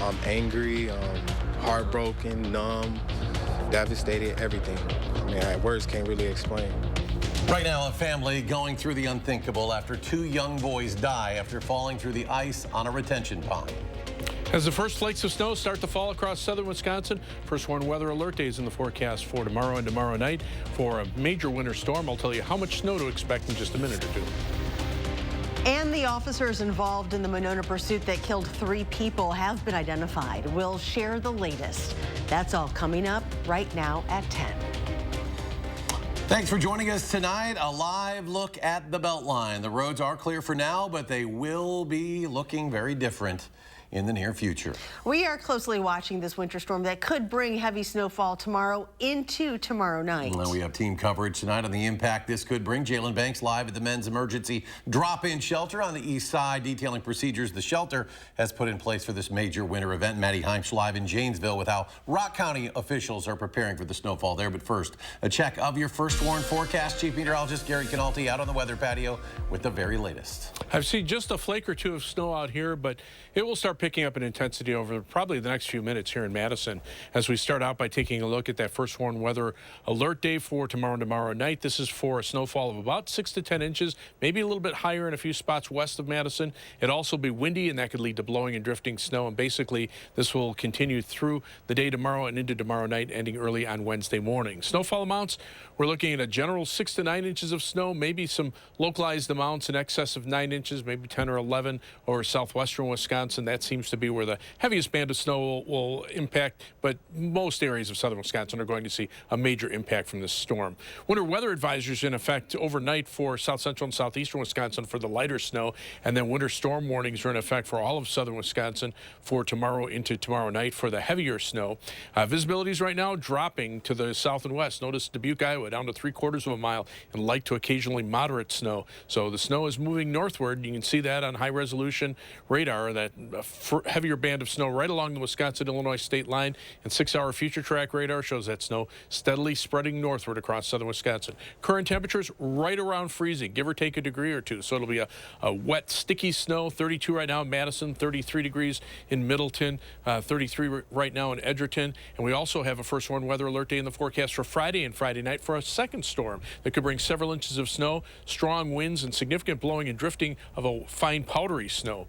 I'm angry, heartbroken, numb, devastated, everything. I mean, words can't really explain. Right now, a family going through the unthinkable after 2 young boys die after falling through the ice on a retention pond. As the first flakes of snow start to fall across southern Wisconsin, first warned weather alert days in the forecast for tomorrow and tomorrow night for a major winter storm. I'll tell you how much snow to expect in just a minute or two. And the officers involved in the Monona pursuit that killed 3 people have been identified. We'll share the latest. That's all coming up right now at 10. Thanks for joining us tonight. A live look at the Beltline. The roads are clear for now, but they will be looking very different in the near future. We are closely watching this winter storm that could bring heavy snowfall tomorrow into tomorrow night. Well, we have team coverage tonight on the impact this could bring. Jalen Banks live at the men's emergency drop-in shelter on the east side, detailing procedures the shelter has put in place for this major winter event. Maddie Heimsch live in Janesville with how Rock County officials are preparing for the snowfall there. But first, a check of your first warned forecast. Chief Meteorologist Gary Canalti out on the weather patio with the very latest. I've seen just a flake or two of snow out here, but it will start picking up in intensity over probably the next few minutes here in Madison. As we start out by taking a look at that first warned weather alert day for tomorrow and tomorrow night. This is for a snowfall of about 6 to 10 inches, maybe a little bit higher in a few spots west of Madison. It'll also be windy, and that could lead to blowing and drifting snow. And basically, this will continue through the day tomorrow and into tomorrow night, ending early on Wednesday morning. Snowfall amounts, we're looking at a general 6 to 9 inches of snow, maybe some localized amounts in excess of 9 inches, maybe 10 or 11 over southwestern Wisconsin. That seems to be where the heaviest band of snow will impact, but most areas of southern Wisconsin are going to see a major impact from this storm. Winter weather advisories in effect overnight for south central and southeastern Wisconsin for the lighter snow, and then winter storm warnings are in effect for all of southern Wisconsin for tomorrow into tomorrow night for the heavier snow. Visibilities right now dropping to the south and west. Notice Dubuque, Iowa, down to 3/4 of a mile and light to occasionally moderate snow. So the snow is moving northward. You can see that on high resolution radar, that heavier band of snow right along the Wisconsin-Illinois state line, and 6-hour future track radar shows that snow steadily spreading northward across southern Wisconsin. Current temperatures right around freezing, give or take a degree or two. So it'll be a wet, sticky snow. 32 right now in Madison, 33 degrees in Middleton, 33 right now in Edgerton. And we also have a first warned weather alert day in the forecast for Friday and Friday night for a second storm that could bring several inches of snow, strong winds, and significant blowing and drifting of a fine powdery snow.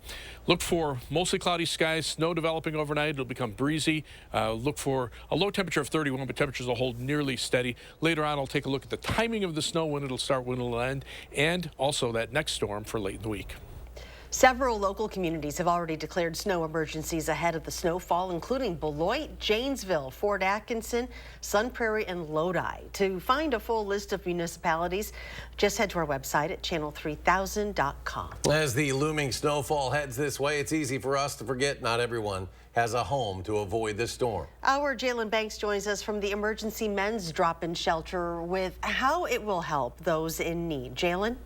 Look for mostly cloudy skies, snow developing overnight. It'll become breezy. Look for a low temperature of 31, but temperatures will hold nearly steady. Later on, I'll take a look at the timing of the snow, when it'll start, when it'll end, and also that next storm for late in the week. Several local communities have already declared snow emergencies ahead of the snowfall, including Beloit, Janesville, Fort Atkinson, Sun Prairie, and Lodi. To find a full list of municipalities, just head to our website at channel3000.com. As the looming snowfall heads this way, it's easy for us to forget not everyone has a home to avoid this storm. Our Jalen Banks joins us from the emergency men's drop-in shelter with how it will help those in need. Jalen?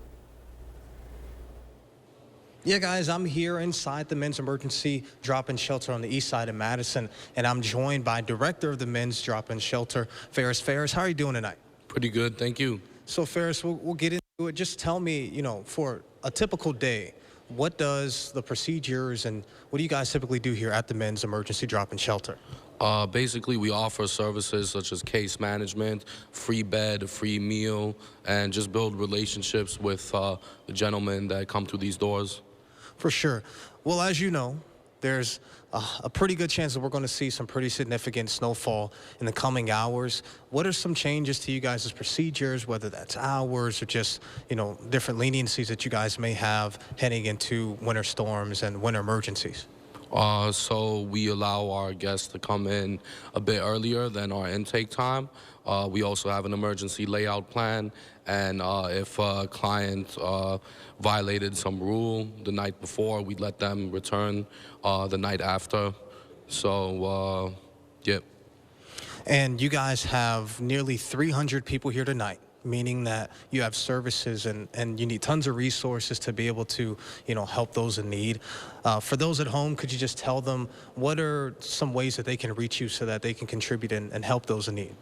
Yeah, guys, I'm here inside the men's emergency drop-in shelter on the east side of Madison, and I'm joined by director of the men's drop-in shelter, Ferris. Ferris, how are you doing tonight? Pretty good, thank you. So, Ferris, we'll get into it. Just tell me, for a typical day, what does the procedures and what do you guys typically do here at the men's emergency drop-in shelter? Basically, we offer services such as case management, free bed, free meal, and just build relationships with the gentlemen that come through these doors. For sure. Well, as you know, there's a pretty good chance that we're going to see some pretty significant snowfall in the coming hours. What are some changes to you guys' procedures, whether that's hours or just, different leniencies that you guys may have heading into winter storms and winter emergencies? So we allow our guests to come in a bit earlier than our intake time. We also have an emergency layout plan, and if a client violated some rule the night before, we'd let them return the night after. So, yeah. And you guys have nearly 300 people here tonight meaning that you have services and you need tons of resources to be able to, help those in need. For those at home, could you just tell them what are some ways that they can reach you so that they can contribute and help those in need?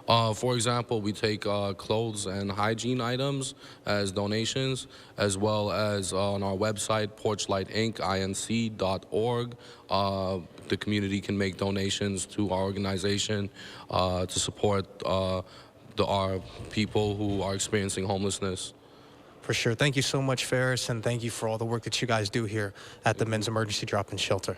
For example, we take clothes and hygiene items as donations, as well as on our website, porchlightinc.org. The community can make donations to our organization to support our people who are experiencing homelessness. For sure. Thank you so much, Ferris, and thank you for all the work that you guys do here at the Men's Emergency Drop-In Shelter.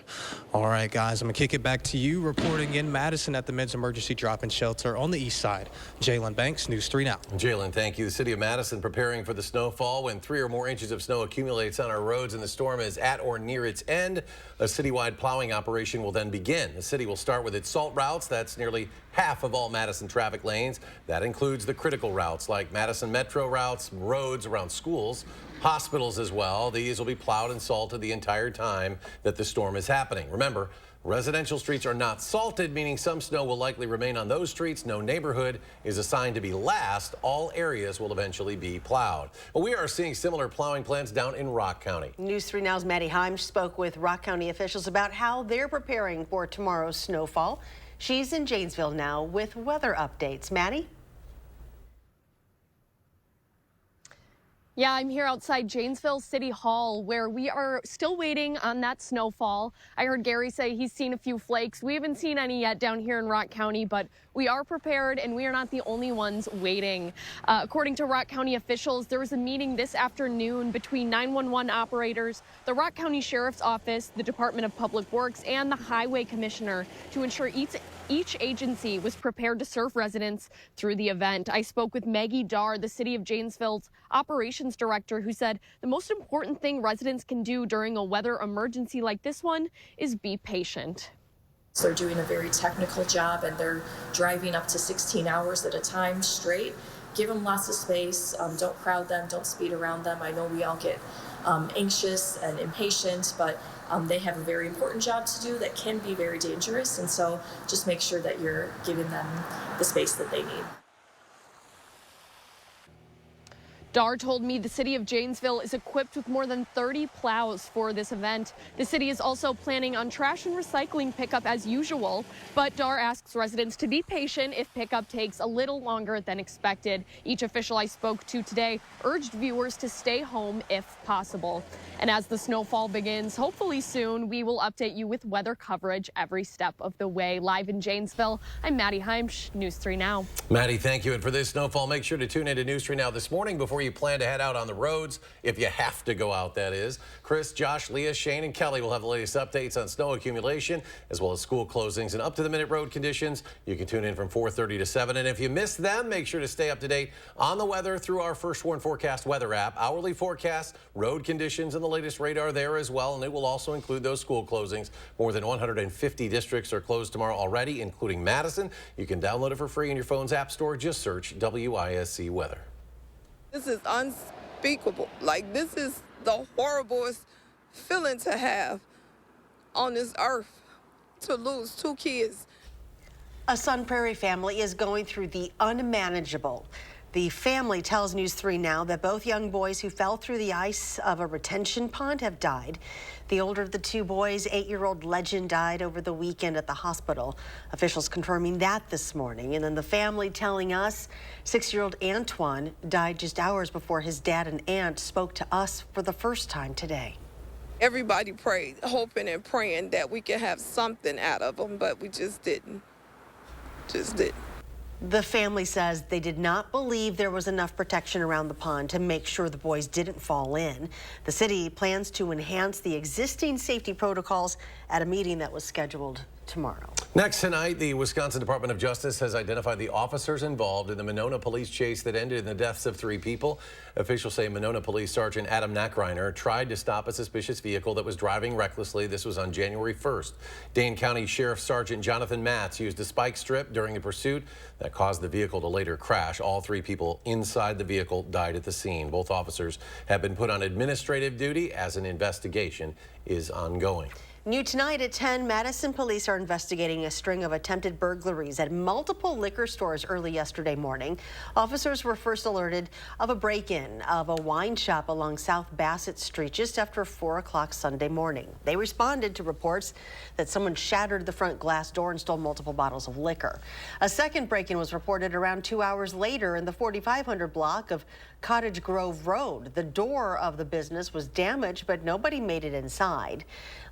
All right, guys, I'm going to kick it back to you. Reporting in Madison at the Men's Emergency Drop-In Shelter on the east side, Jalen Banks, News 3 Now. Jalen, thank you. The city of Madison preparing for the snowfall. When 3 or more inches of snow accumulates on our roads and the storm is at or near its end, a citywide plowing operation will then begin. The city will start with its salt routes. That's nearly half of all Madison traffic lanes. That includes the critical routes like Madison Metro routes, roads around schools, hospitals as well. These will be plowed and salted the entire time that the storm is happening. Remember, residential streets are not salted, meaning some snow will likely remain on those streets. No neighborhood is assigned to be last. All areas will eventually be plowed. Well, we are seeing similar plowing plans down in Rock County. News 3 Now's Maddie Heim spoke with Rock County officials about how they're preparing for tomorrow's snowfall. She's in Janesville now with weather updates. Maddie? Yeah, I'm here outside Janesville City Hall, where we are still waiting on that snowfall. I heard Gary say he's seen a few flakes. We haven't seen any yet down here in Rock County, but we are prepared, and we are not the only ones waiting. According to Rock County officials, there was a meeting this afternoon between 911 operators, the Rock County Sheriff's Office, the Department of Public Works, and the Highway Commissioner to ensure each agency was prepared to serve residents through the event. I spoke with Maggie Darr, the City of Janesville's operations director, who said the most important thing residents can do during a weather emergency like this one is be patient. So they're doing a very technical job, and they're driving up to 16 hours at a time straight. Give them lots of space. Don't crowd them. Don't speed around them. I know we all get anxious and impatient, but they have a very important job to do that can be very dangerous. And so just make sure that you're giving them the space that they need. Darr told me the city of Janesville is equipped with more than 30 plows for this event. The city is also planning on trash and recycling pickup as usual, but Darr asks residents to be patient if pickup takes a little longer than expected. Each official I spoke to today urged viewers to stay home if possible. And as the snowfall begins, hopefully soon, we will update you with weather coverage every step of the way. Live in Janesville, I'm Maddie Heimsch, News 3 Now. Maddie, thank you. And for this snowfall, make sure to tune into News 3 Now this morning before you plan to head out on the roads, if you have to go out, that is. Chris, Josh, Leah, Shane, and Kelly will have the latest updates on snow accumulation, as well as school closings and up-to-the-minute road conditions. You can tune in from 4:30 to 7. And if you missed them, make sure to stay up to date on the weather through our First Warn Forecast weather app. Hourly forecasts, road conditions, and the latest radar there as well. And it will also include those school closings. More than 150 districts are closed tomorrow already, including Madison. You can download it for free in your phone's app store. Just search WISC Weather. This is unspeakable. Like, this is the horriblest feeling to have on this earth, to lose 2 kids. A Sun Prairie family is going through the unmanageable. The family tells News 3 Now that both young boys who fell through the ice of a retention pond have died. The older of the 2 boys, 8-year-old Legend, died over the weekend at the hospital. Officials confirming that this morning. And then the family telling us 6-year-old Antoine died just hours before his dad and aunt spoke to us for the first time today. Everybody prayed, hoping and praying that we could have something out of them, but we just didn't. Just didn't. The family says they did not believe there was enough protection around the pond to make sure the boys didn't fall in. The city plans to enhance the existing safety protocols at a meeting that was scheduled tomorrow. Next tonight, the Wisconsin Department of Justice has identified the officers involved in the Monona police chase that ended in the deaths of 3 people. Officials say Monona Police Sergeant Adam Nackreiner tried to stop a suspicious vehicle that was driving recklessly. This was on January 1st. Dane County Sheriff Sergeant Jonathan Matz used a spike strip during a pursuit that caused the vehicle to later crash. All 3 people inside the vehicle died at the scene. Both officers have been put on administrative duty as an investigation is ongoing. New tonight at 10, Madison police are investigating a string of attempted burglaries at multiple liquor stores early yesterday morning. Officers were first alerted of a break-in of a wine shop along South Bassett Street just after 4 o'clock Sunday morning. They responded to reports that someone shattered the front glass door and stole multiple bottles of liquor. A second break-in was reported around 2 hours later in the 4500 block of Cottage Grove Road. The door of the business was damaged, but nobody made it inside.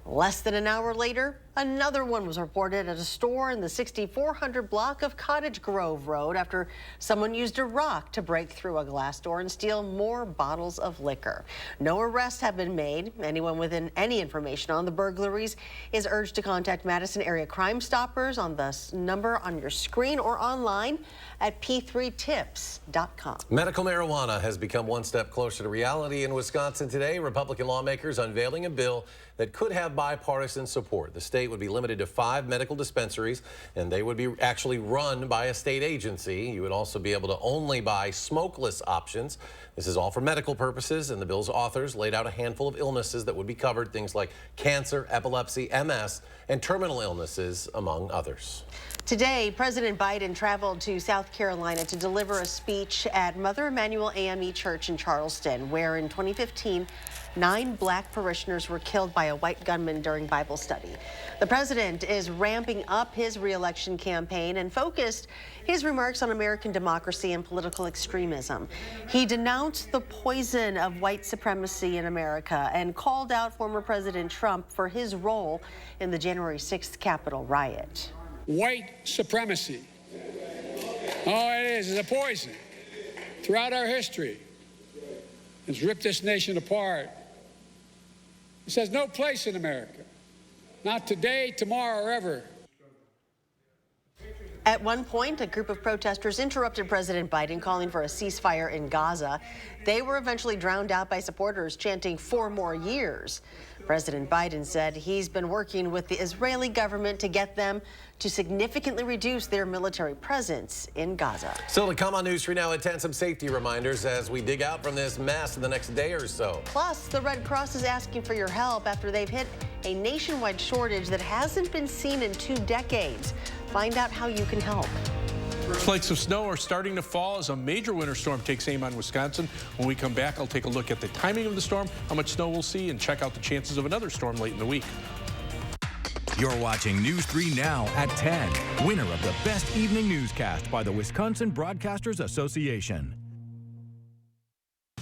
Less than an hour later, another one was reported at a store in the 6400 block of Cottage Grove Road after someone used a rock to break through a glass door and steal more bottles of liquor. No arrests have been made. Anyone with any information on the burglaries is urged to contact Madison Area Crime Stoppers on the number on your screen or online at p3tips.com. Medical marijuana has become one step closer to reality in Wisconsin today. Republican lawmakers unveiling a bill that could have bipartisan support. The state would be limited to 5 medical dispensaries, and they would be actually run by a state agency. You would also be able to only buy smokeless options. This is all for medical purposes, and the bill's authors laid out a handful of illnesses that would be covered, things like cancer, epilepsy, MS, and terminal illnesses, among others. Today, President Biden traveled to South Carolina to deliver a speech at Mother Emanuel AME Church in Charleston, where in 2015, 9 black parishioners were killed by a white gunman during Bible study. The president is ramping up his re-election campaign and focused his remarks on American democracy and political extremism. He denounced the poison of white supremacy in America and called out former President Trump for his role in the January 6th Capitol riot. White supremacy. All it is a poison. Throughout our history, it's ripped this nation apart. It has no place in America. Not today, tomorrow, or ever. At one point, a group of protesters interrupted President Biden, calling for a ceasefire in Gaza. They were eventually drowned out by supporters chanting 4 more years. President Biden said he's been working with the Israeli government to get them to significantly reduce their military presence in Gaza. Still to come on News 3 Now at 10, some safety reminders as we dig out from this mess in the next day or so. Plus, the Red Cross is asking for your help after they've hit a nationwide shortage that hasn't been seen in 2 decades. Find out how you can help. Flakes of snow are starting to fall as a major winter storm takes aim on Wisconsin. When we come back, I'll take a look at the timing of the storm, how much snow we'll see, and check out the chances of another storm late in the week. You're watching News 3 Now at 10. Winner of the Best Evening Newscast by the Wisconsin Broadcasters Association.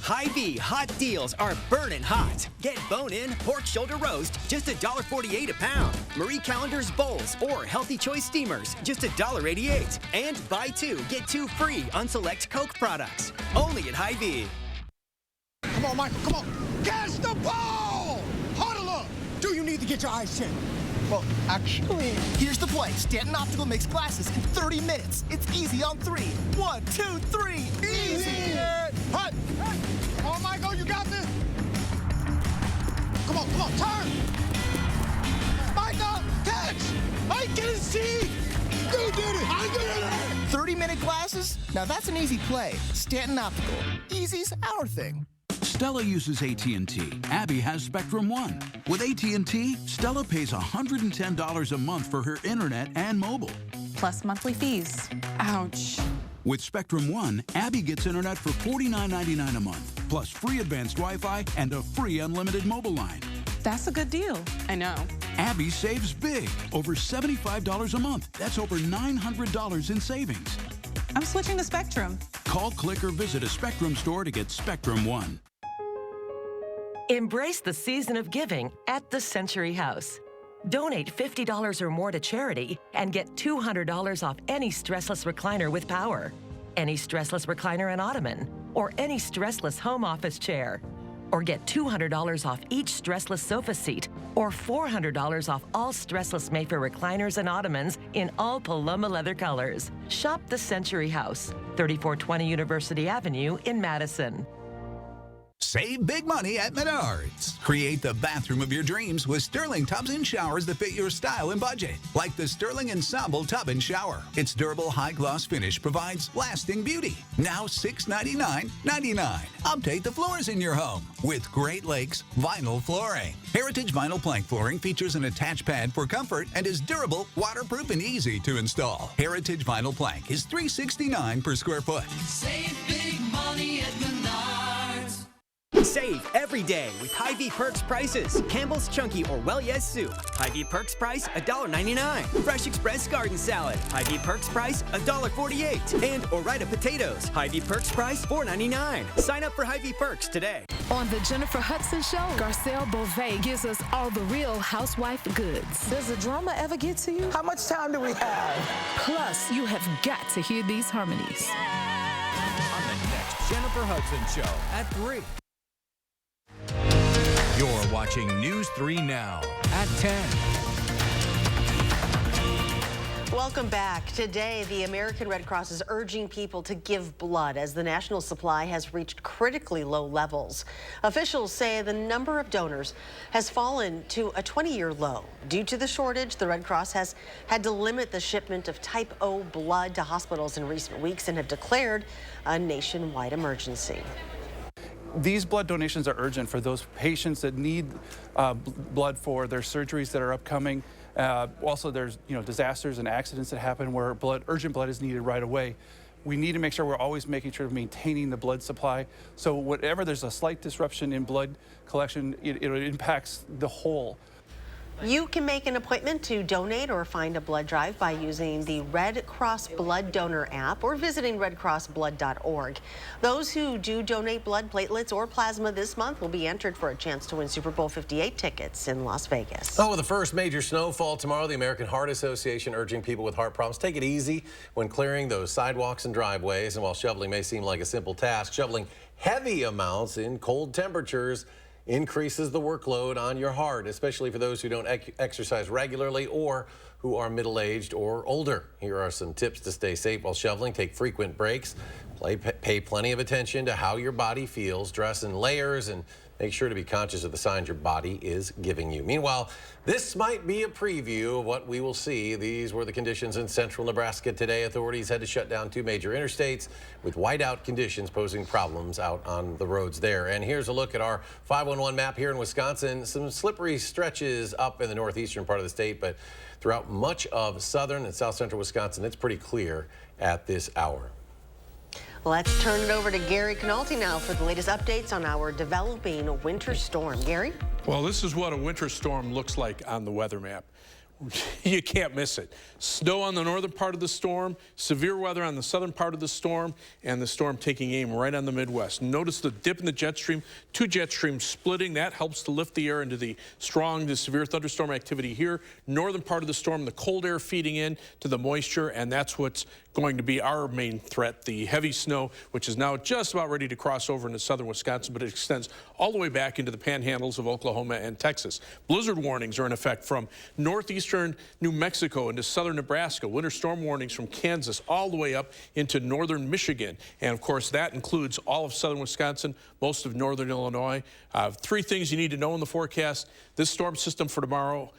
Hy-Vee hot deals are burning hot. Get bone-in pork shoulder roast, just $1.48 a pound. Marie Callender's bowls or Healthy Choice steamers, just $1.88. And buy 2, get 2 free on select Coke products. Only at Hy-Vee. Come on, Michael, come on. Catch the ball! Huddle up! Do you need to get your eyes checked? Well, actually... Here's the play. Stanton Optical makes glasses in 30 minutes. It's easy on 3. 1, 2, 3. Easy! Hut! Come on, Michael, you got this! Come on, turn! Michael, catch! I can see! You did it! I did it! 30-minute glasses? Now that's an easy play. Stanton Optical. Easy's our thing. Stella uses AT&T. Abby has Spectrum One. With AT&T, Stella pays $110 a month for her internet and mobile. Plus monthly fees. Ouch. With Spectrum One, Abby gets internet for $49.99 a month, plus free advanced Wi-Fi and a free unlimited mobile line. That's a good deal. I know. Abby saves big, over $75 a month. That's over $900 in savings. I'm switching to Spectrum. Call, click, or visit a Spectrum store to get Spectrum One. Embrace the season of giving at the Century House. Donate $50 or more to charity and get $200 off any stressless recliner with power, any stressless recliner and ottoman, or any stressless home office chair. Or get $200 off each stressless sofa seat, or $400 off all stressless Mayfair recliners and ottomans in all Paloma leather colors. Shop the Century House, 3420 University Avenue in Madison. Save big money at Menards. Create the bathroom of your dreams with Sterling tubs and showers that fit your style and budget. Like the Sterling Ensemble Tub and Shower. Its durable high-gloss finish provides lasting beauty. Now $699.99. Update the floors in your home with Great Lakes vinyl flooring. Heritage vinyl plank flooring features an attached pad for comfort and is durable, waterproof, and easy to install. Heritage vinyl plank is $369 per square foot. Save big money at Menards. Save every day with Hy-Vee Perks prices. Campbell's Chunky or Well Yes soup. Hy-Vee Perks price $1.99. Fresh Express garden salad. Hy-Vee Perks price $1.48. And Ore-Ida potatoes. Hy-Vee Perks price $4.99. Sign up for Hy-Vee Perks today. On the Jennifer Hudson Show, Garcelle Beauvais gives us all the real housewife goods. Does the drama ever get to you? How much time do we have? Plus, you have got to hear these harmonies. On the next Jennifer Hudson Show at 3. You're watching News 3 Now at 10. Welcome back. Today, the American Red Cross is urging people to give blood as the national supply has reached critically low levels. Officials say the number of donors has fallen to a 20-year low. Due to the shortage, the Red Cross has had to limit the shipment of type O blood to hospitals in recent weeks and have declared a nationwide emergency. These blood donations are urgent for those patients that need blood for their surgeries that are upcoming. Also, there's disasters and accidents that happen where urgent blood is needed right away. We need to make sure we're always making sure of maintaining the blood supply. So whatever there's a slight disruption in blood collection, it impacts the whole. You can make an appointment to donate or find a blood drive by using the Red Cross Blood Donor app or visiting redcrossblood.org. Those who do donate blood, platelets, or plasma this month will be entered for a chance to win Super Bowl 58 tickets in Las Vegas. Oh, with the first major snowfall tomorrow, the American Heart Association urging people with heart problems, take it easy when clearing those sidewalks and driveways. And while shoveling may seem like a simple task, shoveling heavy amounts in cold temperatures increases the workload on your heart, especially for those who don't exercise regularly or who are middle-aged or older. Here are some tips to stay safe while shoveling. Take frequent breaks. Pay plenty of attention to how your body feels. Dress in layers and make sure to be conscious of the signs your body is giving you. Meanwhile, this might be a preview of what we will see. These were the conditions in central Nebraska today. Authorities had to shut down 2 major interstates with whiteout conditions posing problems out on the roads there. And here's a look at our 511 map here in Wisconsin. Some slippery stretches up in the northeastern part of the state, but throughout much of southern and south central Wisconsin, it's pretty clear at this hour. Let's turn it over to Gary Canalti now for the latest updates on our developing winter storm. Gary? Well, this is what a winter storm looks like on the weather map. You can't miss it. Snow on the northern part of the storm, severe weather on the southern part of the storm, and the storm taking aim right on the Midwest. Notice the dip in the jet stream, 2 jet streams splitting. That helps to lift the air into the strong to severe thunderstorm activity here. Northern part of the storm, the cold air feeding in to the moisture, and that's what's going to be our main threat, the heavy snow, which is now just about ready to cross over into southern Wisconsin, but it extends all the way back into the panhandles of Oklahoma and Texas. Blizzard warnings are in effect from northeastern New Mexico into southern Nebraska. Winter storm warnings from Kansas all the way up into northern Michigan. And of course, that includes all of southern Wisconsin, most of northern Illinois. 3 things you need to know in the forecast. This storm system for tomorrow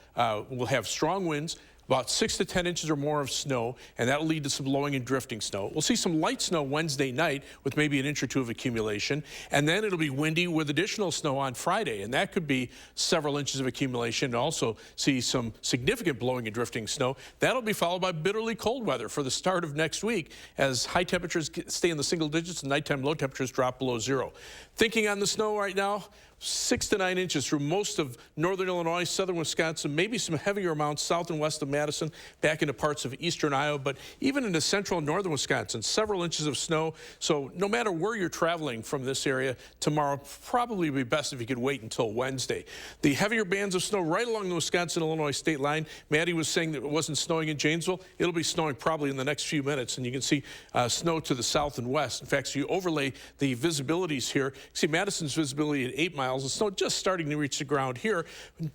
will have strong winds, about 6 to 10 inches or more of snow, and that'll lead to some blowing and drifting snow. We'll see some light snow Wednesday night with maybe an inch or 2 of accumulation, and then it'll be windy with additional snow on Friday, and that could be several inches of accumulation, and also see some significant blowing and drifting snow. That'll be followed by bitterly cold weather for the start of next week as high temperatures stay in the single digits and nighttime low temperatures drop below 0. Thinking on the snow right now, 6 to 9 inches through most of northern Illinois, southern Wisconsin, maybe some heavier amounts south and west of Madison, back into parts of eastern Iowa, but even into central and northern Wisconsin, several inches of snow. So no matter where you're traveling from this area tomorrow, probably would be best if you could wait until Wednesday. The heavier bands of snow right along the Wisconsin-Illinois state line. Maddie was saying that it wasn't snowing in Janesville. It'll be snowing probably in the next few minutes, and you can see snow to the south and west. In fact, so you overlay the visibilities here. You see Madison's visibility at 8 miles. The snow just starting to reach the ground here.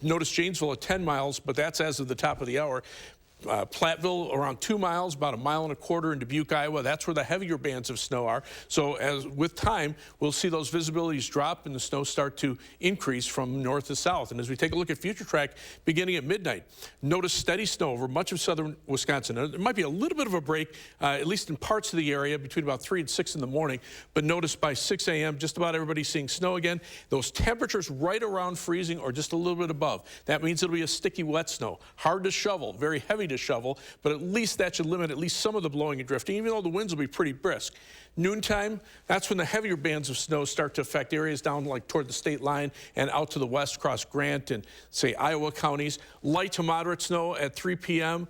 Notice Janesville at 10 miles, but that's as of the top of the hour. Platteville around 2 miles, about 1.25 miles in Dubuque, Iowa. That's where the heavier bands of snow are. So as with time, we'll see those visibilities drop and the snow start to increase from north to south. And as we take a look at future track beginning at midnight, notice steady snow over much of southern Wisconsin. Now, there might be a little bit of a break, at least in parts of the area, between about 3 and 6 in the morning. But notice by 6 a.m., just about everybody's seeing snow again. Those temperatures right around freezing or just a little bit above. That means it'll be a sticky, wet snow. Hard to shovel, very heavy to shovel, but at least that should limit at least some of the blowing and drifting, even though the winds will be pretty brisk. Noontime, that's when the heavier bands of snow start to affect areas down like toward the state line and out to the west across Grant and, say, Iowa counties. Light to moderate snow at 3 p.m.,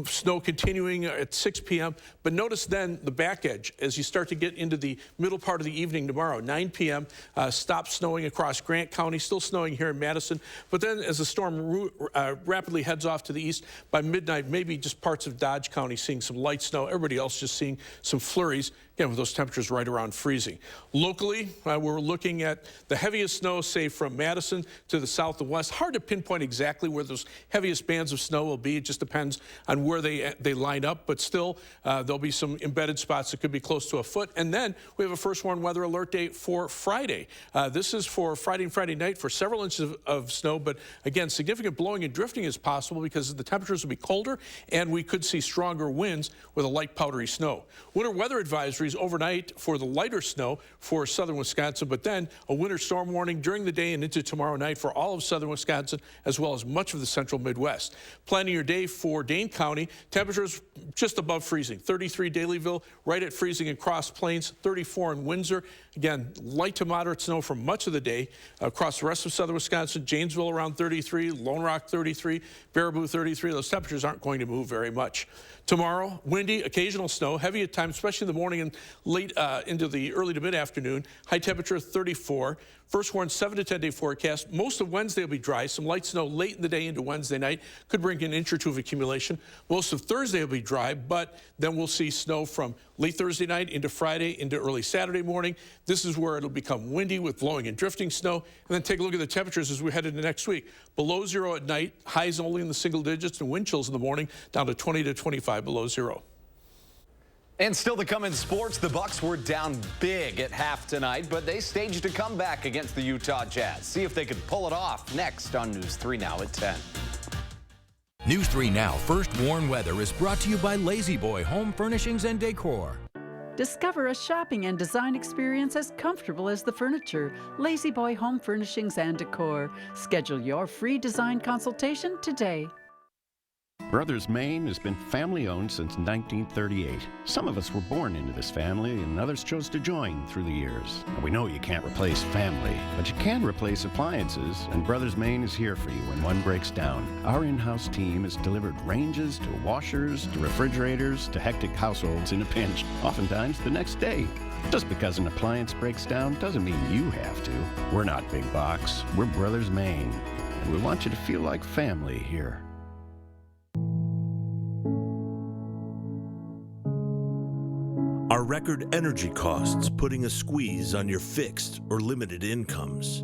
snow continuing at 6 p.m. But notice then the back edge as you start to get into the middle part of the evening tomorrow. 9 p.m. Stops snowing across Grant County, still snowing here in Madison. But then as the storm rapidly heads off to the east, by midnight, maybe just parts of Dodge County seeing some light snow. Everybody else just seeing some flurries. Again, with those temperatures right around freezing. Locally, we're looking at the heaviest snow, say, from Madison to the south and west. Hard to pinpoint exactly where those heaviest bands of snow will be. It just depends on where they line up. But still, there'll be some embedded spots that could be close to a foot. And then we have a first warned weather alert date for Friday. This is for Friday and Friday night for several inches of snow. But again, significant blowing and drifting is possible because the temperatures will be colder and we could see stronger winds with a light powdery snow. Winter weather advisory overnight for the lighter snow for southern Wisconsin, but then a winter storm warning during the day and into tomorrow night for all of southern Wisconsin, as well as much of the central Midwest. Planning your day for Dane County, temperatures just above freezing. 33 Dalyville, right at freezing in Cross Plains, 34 in Windsor. Again, light to moderate snow for much of the day. Across the rest of southern Wisconsin, Janesville around 33, Lone Rock 33, Baraboo 33. Those temperatures aren't going to move very much. Tomorrow, windy, occasional snow, heavy at times, especially in the morning and late into the early to mid-afternoon. High temperature 34. First warned 7 to 10 day forecast. Most of Wednesday will be dry. Some light snow late in the day into Wednesday night. Could bring an inch or two of accumulation. Most of Thursday will be dry, but then we'll see snow from late Thursday night into Friday into early Saturday morning. This is where it'll become windy with blowing and drifting snow. And then take a look at the temperatures as we head into next week. Below zero at night, highs only in the single digits, and wind chills in the morning down to 20 to 25 below zero. And still to come in sports, the Bucks were down big at half tonight, but they staged a comeback against the Utah Jazz. See if they could pull it off next on News 3 Now at 10. News 3 Now First Warn Weather is brought to you by Lazy Boy Home Furnishings and Decor. Discover a shopping and design experience as comfortable as the furniture. Lazy Boy Home Furnishings and Decor. Schedule your free design consultation today. Brothers Maine has been family-owned since 1938. Some of us were born into this family, and others chose to join through the years. Now, we know you can't replace family, but you can replace appliances, and Brothers Maine is here for you when one breaks down. Our in-house team has delivered ranges to washers to refrigerators to hectic households in a pinch, oftentimes the next day. Just because an appliance breaks down doesn't mean you have to. We're not big box. We're Brothers Maine, and we want you to feel like family here. Are record energy costs putting a squeeze on your fixed or limited incomes?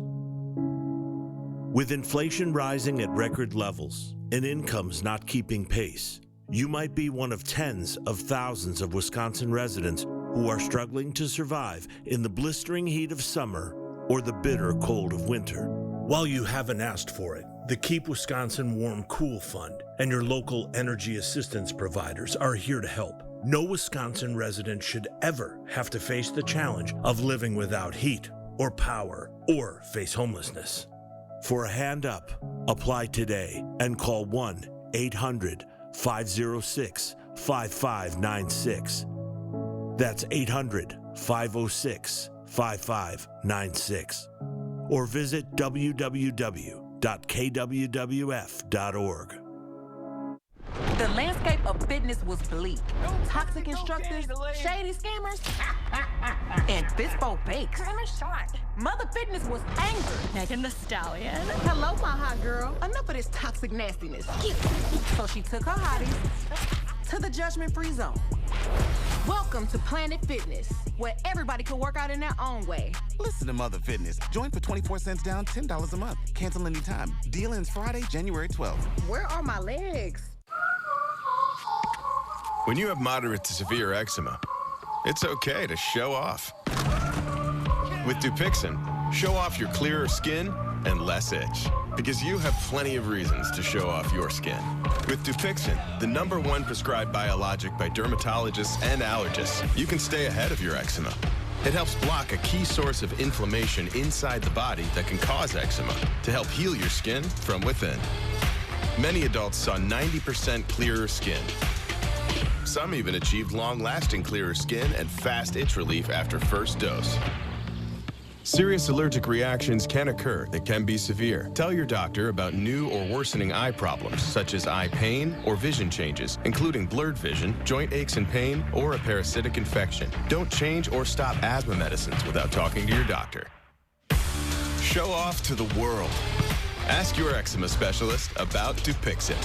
With inflation rising at record levels and incomes not keeping pace, you might be one of tens of thousands of Wisconsin residents who are struggling to survive in the blistering heat of summer or the bitter cold of winter. While you haven't asked for it, the Keep Wisconsin Warm Cool Fund and your local energy assistance providers are here to help. No Wisconsin resident should ever have to face the challenge of living without heat or power or face homelessness. For a hand up, apply today and call 1-800-506-5596. That's 800-506-5596. Or visit www.kwwf.org. The landscape of fitness was bleak. Toxic instructors, shady scammers, and Bispo Bakes. Mother Fitness was angry. Megan the Stallion. Hello, my hot girl. Enough of this toxic nastiness. So she took her hotties to the judgment-free zone. Welcome to Planet Fitness, where everybody can work out in their own way. Listen to Mother Fitness. Join for 24 cents down, $10 a month. Cancel anytime. Deal ends Friday, January 12th. Where are my legs? When you have moderate to severe eczema, it's okay to show off. With Dupixent, show off your clearer skin and less itch. Because you have plenty of reasons to show off your skin. With Dupixent, the #1 prescribed biologic by dermatologists and allergists, you can stay ahead of your eczema. It helps block a key source of inflammation inside the body that can cause eczema to help heal your skin from within. Many adults saw 90% clearer skin. Some even achieved long-lasting clearer skin and fast itch relief after first dose. Serious allergic reactions can occur that can be severe. Tell your doctor about new or worsening eye problems, such as eye pain or vision changes, including blurred vision, joint aches and pain, or a parasitic infection. Don't change or stop asthma medicines without talking to your doctor. Show off to the world. Ask your eczema specialist about Dupixent.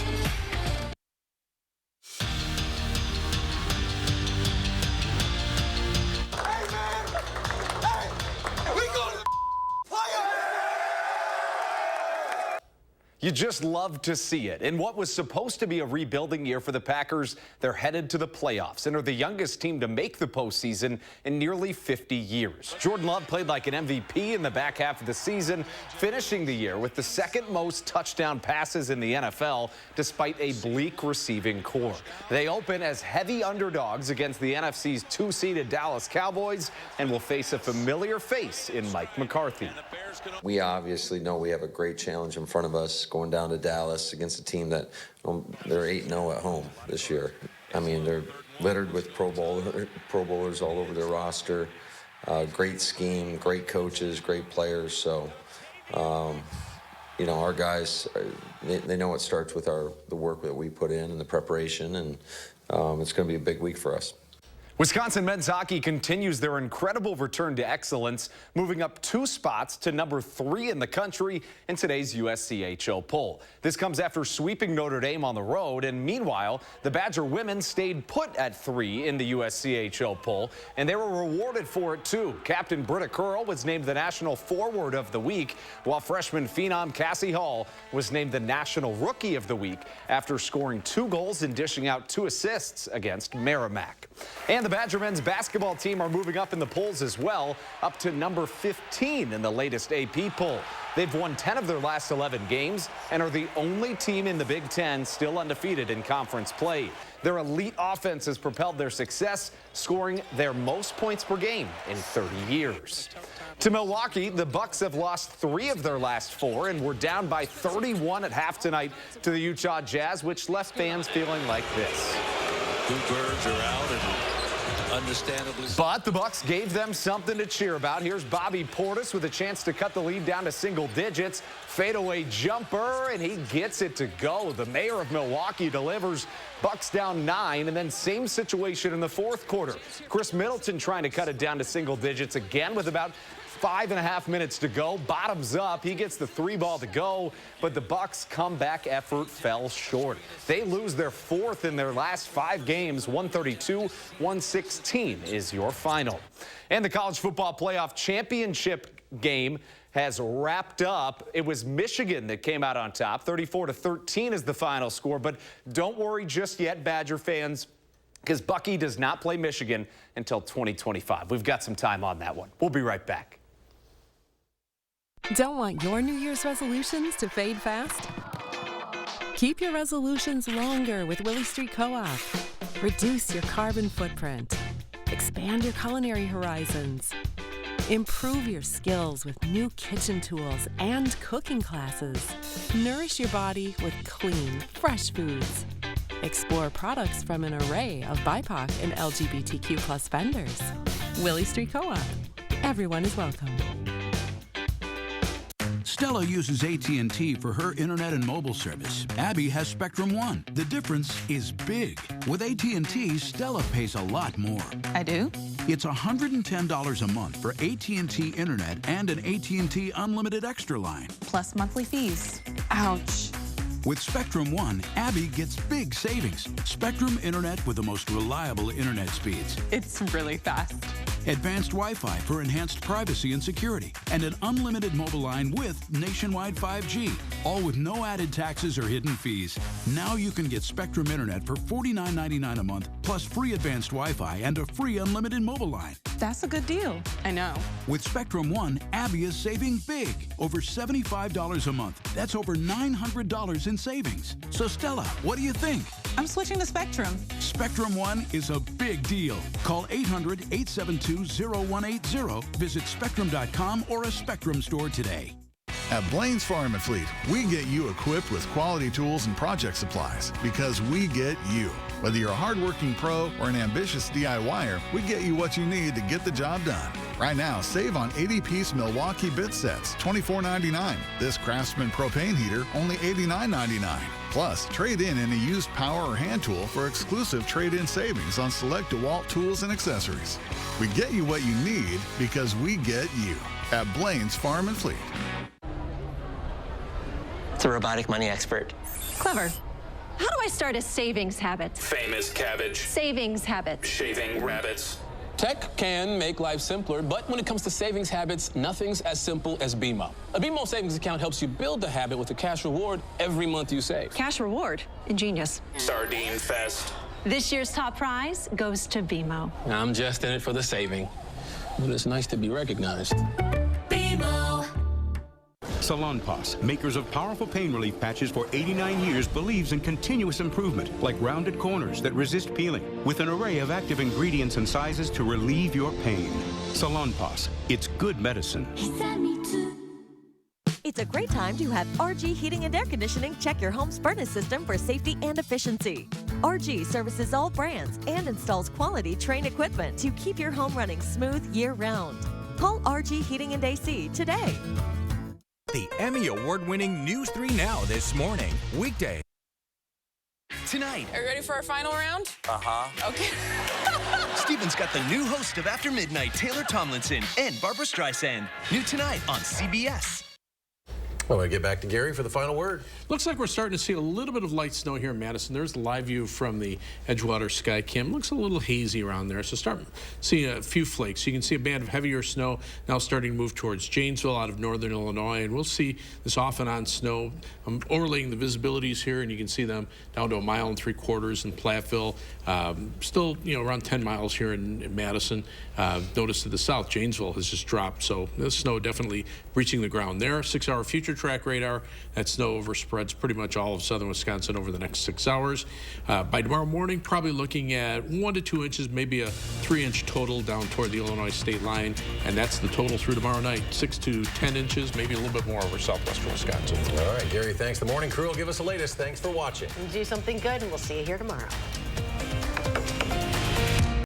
You just love to see it. In what was supposed to be a rebuilding year for the Packers, they're headed to the playoffs and are the youngest team to make the postseason in nearly 50 years. Jordan Love played like an MVP in the back half of the season, finishing the year with the second most touchdown passes in the NFL, despite a bleak receiving core. They open as heavy underdogs against the NFC's 2-seeded Dallas Cowboys and will face a familiar face in Mike McCarthy. We obviously know we have a great challenge in front of us going down to Dallas against a team that they're 8-0 at home this year. I mean, they're littered with Pro Bowlers all over their roster. Great scheme, great coaches, great players. So, you know, our guys, they know it starts with the work that we put in and the preparation, and it's going to be a big week for us. Wisconsin men's hockey continues their incredible return to excellence, moving up 2 spots to #3 in the country in today's USCHO poll. This comes after sweeping Notre Dame on the road, and meanwhile, the Badger women stayed put at 3 in the USCHO poll, and they were rewarded for it too. Captain Britta Curl was named the National Forward of the Week, while freshman phenom Cassie Hall was named the National Rookie of the Week after scoring 2 goals and dishing out 2 assists against Merrimack. And the Badger men's basketball team are moving up in the polls as well, up to #15 in the latest AP poll. They've won 10 of their last 11 games and are the only team in the Big Ten still undefeated in conference play. Their elite offense has propelled their success, scoring their most points per game in 30 years. To Milwaukee, the Bucks have lost 3 of their last 4 and were down by 31 at half tonight to the Utah Jazz, which left fans feeling like this. 2 birds are out and understandably. But the Bucks gave them something to cheer about. Here's Bobby Portis with a chance to cut the lead down to single digits. Fadeaway jumper, and he gets it to go. The mayor of Milwaukee delivers. Bucks down 9, and then same situation in the 4th quarter. Chris Middleton trying to cut it down to single digits again with about 5.5 minutes to go. Bottoms up. He gets the 3 ball to go, but the Bucks' comeback effort fell short. They lose their 4th in their last 5 games. 132-116 is your final. And the college football playoff championship game has wrapped up. It was Michigan that came out on top. 34-13 is the final score, but don't worry just yet, Badger fans, because Bucky does not play Michigan until 2025. We've got some time on that one. We'll be right back. Don't want your New Year's resolutions to fade fast? Keep your resolutions longer with Willie Street Co-op. Reduce your carbon footprint. Expand your culinary horizons. Improve your skills with new kitchen tools and cooking classes. Nourish your body with clean, fresh foods. Explore products from an array of BIPOC and LGBTQ+ vendors. Willie Street Co-op. Everyone is welcome. Stella uses AT&T for her internet and mobile service. Abby has Spectrum One. The difference is big. With AT&T, Stella pays a lot more. I do? It's $110 a month for AT&T internet and an AT&T unlimited extra line. Plus monthly fees. Ouch. With Spectrum One, Abby gets big savings. Spectrum Internet with the most reliable internet speeds. It's really fast. Advanced Wi-Fi for enhanced privacy and security. And an unlimited mobile line with nationwide 5G. All with no added taxes or hidden fees. Now you can get Spectrum Internet for $49.99 a month, plus free advanced Wi-Fi and a free unlimited mobile line. That's a good deal. I know. With Spectrum One, Abby is saving big. Over $75 a month. That's over $900 in savings. So Stella, what do you think? I'm switching to Spectrum. Spectrum One is a big deal. Call 800-872-0180. Visit Spectrum.com or a Spectrum store today. At Blaine's Farm and Fleet, we get you equipped with quality tools and project supplies because we get you. Whether you're a hardworking pro or an ambitious DIYer, we get you what you need to get the job done. Right now, save on 80-piece Milwaukee bit sets, $24.99. This Craftsman propane heater, only $89.99. Plus, trade in any used power or hand tool for exclusive trade-in savings on select DeWalt tools and accessories. We get you what you need because we get you. At Blaine's Farm and Fleet. It's a robotic money expert. Clever. How do I start a savings habit? Famous cabbage. Savings habit. Shaving rabbits. Tech can make life simpler, but when it comes to savings habits, nothing's as simple as BMO. A BMO savings account helps you build the habit with a cash reward every month you save. Cash reward. Ingenious. Sardine fest. This year's top prize goes to BMO. I'm just in it for the saving, but it's nice to be recognized. BMO. Salonpas, makers of powerful pain relief patches for 89 years, believes in continuous improvement, like rounded corners that resist peeling, with an array of active ingredients and sizes to relieve your pain. Salonpas, it's good medicine. It's a great time to have RG Heating and Air Conditioning check your home's furnace system for safety and efficiency. RG services all brands and installs quality Trane equipment to keep your home running smooth year-round. Call RG Heating and AC today. The Emmy Award-winning News 3 Now this morning, weekday. Tonight. Are you ready for our final round? Uh-huh. Okay. Steven's got the new host of After Midnight, Taylor Tomlinson, and Barbara Streisand. New tonight on CBS. Well, I get back to Gary for the final word. Looks like we're starting to see a little bit of light snow here in Madison. There's a live view from the Edgewater Sky Cam. Looks a little hazy around there. So start seeing a few flakes. You can see a band of heavier snow now starting to move towards Janesville out of northern Illinois. And we'll see this off and on snow. I'm overlaying the visibilities here, and you can see them down to 1.75 miles in Platteville. Still, around 10 miles here in Madison. Notice to the south, Janesville has just dropped. So the snow definitely breaching the ground there. 6-hour future track radar. That snow overspreads pretty much all of southern Wisconsin over the next 6 hours. By tomorrow morning, probably looking at 1 to 2 inches, maybe a 3-inch total down toward the Illinois state line. And that's the total through tomorrow night. 6 to 10 inches, maybe a little bit more over southwestern Wisconsin. All right, Gary, thanks. The morning crew will give us the latest. Thanks for watching. And do something good, and we'll see you here tomorrow.